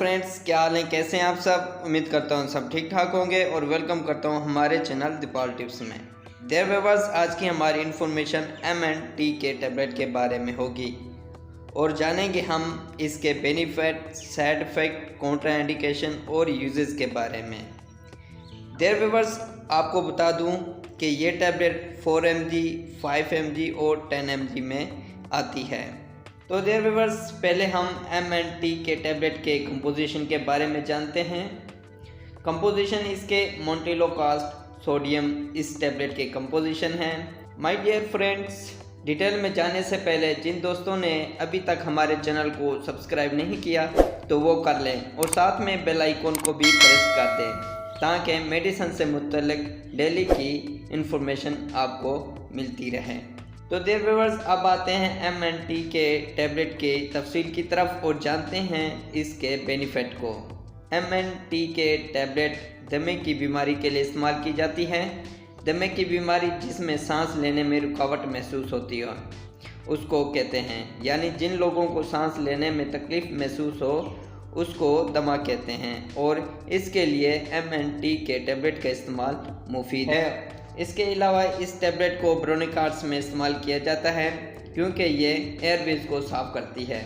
Friends, क्या हाल है, कैसे हैं आप सब। उम्मीद करता हूँ सब ठीक ठाक होंगे और वेलकम करता हूँ हमारे चैनल दीपाल टिप्स में। देयर व्यूअर्स, आज की हमारी इन्फॉर्मेशन MNT के टैबलेट के बारे में होगी और जानेंगे हम इसके benefit, side effect, Contra indication और यूजेस के बारे में। देयर व्यूअर्स, आपको बता दूँ कि ये टैबलेट 4 mg, 5 mg और 10 mg में आती है। तो देयर व्यूअर्स, पहले हम MNT के टैबलेट के कंपोजिशन के बारे में जानते हैं। कंपोजिशन इसके मोन्टेलोकास्ट सोडियम इस टैबलेट के कंपोजिशन है। माय डियर फ्रेंड्स, डिटेल में जाने से पहले जिन दोस्तों ने अभी तक हमारे चैनल को सब्सक्राइब नहीं किया तो वो कर लें और साथ में बेल आइकन को भी प्रेस कर दें ताकि मेडिसिन से मुतल्लिक डेली की इन्फॉर्मेशन आपको मिलती रहे। तो देयर व्यूअर्स, अब आते हैं MNT के टैबलेट के तफसील की तरफ और जानते हैं इसके बेनिफिट को। MNT के टैबलेट दमे की बीमारी के लिए इस्तेमाल की जाती है। दमे की बीमारी जिसमें सांस लेने में रुकावट महसूस होती है उसको कहते हैं, यानी जिन लोगों को सांस लेने में तकलीफ़ महसूस हो उसको दमा कहते हैं और इसके लिए MNT के टैबलेट का इस्तेमाल मुफीद है। इसके अलावा इस टैबलेट को ब्रोनिकार्ड्स में इस्तेमाल किया जाता है क्योंकि ये एयरवेज को साफ़ करती है।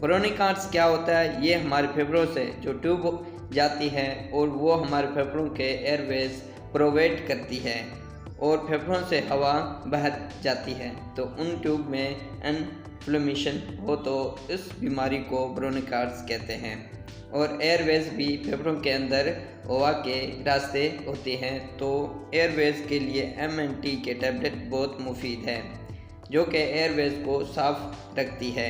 ब्रोनिकार्ड्स क्या होता है? ये हमारे फेफड़ों से जो ट्यूब जाती है और वो हमारे फेफड़ों के एयरवेज प्रोवाइड करती है और फेफड़ों से हवा बाहर जाती है, तो उन ट्यूब में इन्फ्लेमेशन हो तो इस बीमारी को ब्रोनिकार्ड्स कहते हैं। और एयरवेज भी फेफड़ों के अंदर हवा के रास्ते होते हैं, तो एयरवेज के लिए MNT के टैबलेट बहुत मुफीद है जो कि एयरवेज को साफ रखती है।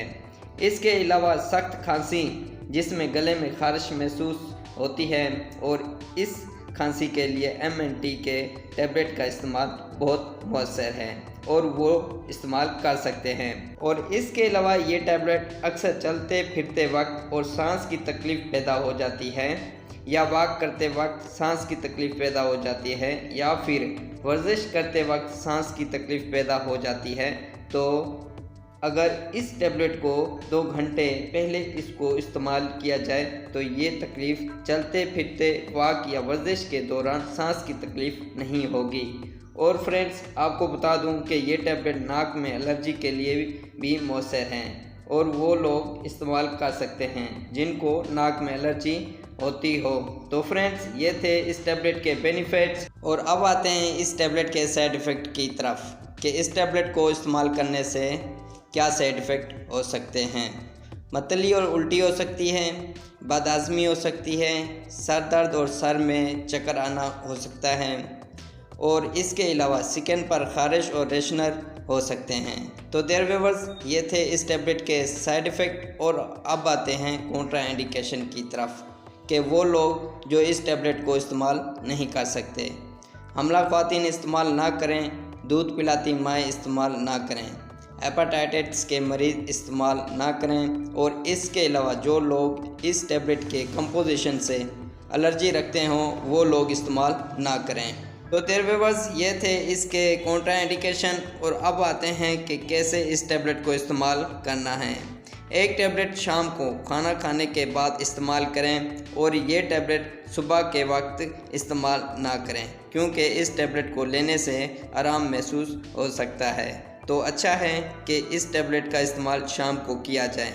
इसके अलावा सख्त खांसी जिसमें गले में खारिश महसूस होती है और इस खांसी के लिए MNT के टैबलेट का इस्तेमाल बहुत मौसर है और वो इस्तेमाल कर सकते हैं। और इसके अलावा ये टैबलेट अक्सर चलते फिरते वक्त और सांस की तकलीफ़ पैदा हो जाती है या वॉक करते वक्त सांस की तकलीफ़ पैदा हो जाती है या फिर वर्जिश करते वक्त सांस की तकलीफ़ पैदा हो जाती है, तो अगर इस टैबलेट को 2 घंटे पहले इसको इस्तेमाल किया जाए तो ये तकलीफ़ चलते फिरते वॉक या वर्जिश के दौरान सांस की तकलीफ़ नहीं होगी। और फ्रेंड्स, आपको बता दूं कि ये टैबलेट नाक में एलर्जी के लिए भी मौसर हैं और वो लोग इस्तेमाल कर सकते हैं जिनको नाक में एलर्जी होती हो। तो फ्रेंड्स, ये थे इस टैबलेट के बेनिफिट्स और अब आते हैं इस टैबलेट के साइड इफ़ेक्ट की तरफ कि इस टैबलेट को इस्तेमाल करने से क्या साइड इफ़ेक्ट हो सकते हैं। मतली और उल्टी हो सकती है, बदहज़मी हो सकती है, सर दर्द और सर में चक्कर आना हो सकता है और इसके अलावा स्किन पर खारिश और रेशनर हो सकते हैं। तो देयर व्यूअर्स, ये थे इस टैबलेट के साइड इफ़ेक्ट और अब आते हैं कॉन्ट्रा इंडिकेशन की तरफ कि वो लोग जो इस टैबलेट को इस्तेमाल नहीं कर सकते। हमला ख़वातीन इस्तेमाल ना करें, दूध पिलाती माएँ इस्तेमाल ना करें, हेपेटाइटिस के मरीज़ इस्तेमाल ना करें और इसके अलावा जो लोग इस टैबलेट के कंपोजिशन से एलर्जी रखते हों वो लोग इस्तेमाल ना करें। तो देयर व्यूअर्स, ये थे इसके कॉन्ट्रा इंडिकेशन और अब आते हैं कि कैसे इस टैबलेट को इस्तेमाल करना है। एक टैबलेट शाम को खाना खाने के बाद इस्तेमाल करें और ये टैबलेट सुबह के वक्त इस्तेमाल ना करें क्योंकि इस टैबलेट को लेने से आराम महसूस हो सकता है, तो अच्छा है कि इस टैबलेट का इस्तेमाल शाम को किया जाए।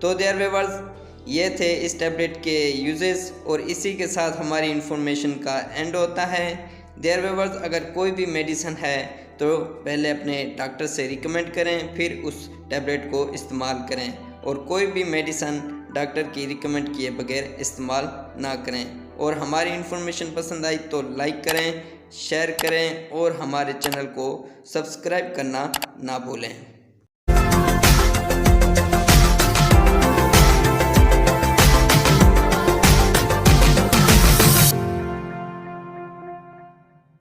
तो देयर व्यूअर्स, ये थे इस टैबलेट के यूजेस और इसी के साथ हमारी इन्फॉर्मेशन का एंड होता है। देयर व्यूअर्स, अगर कोई भी मेडिसिन है तो पहले अपने डॉक्टर से रिकमेंड करें, फिर उस टैबलेट को इस्तेमाल करें और कोई भी मेडिसिन डॉक्टर की रिकमेंड किए बगैर इस्तेमाल ना करें। और हमारी इन्फॉर्मेशन पसंद आई तो लाइक करें, शेयर करें और हमारे चैनल को सब्सक्राइब करना ना भूलें।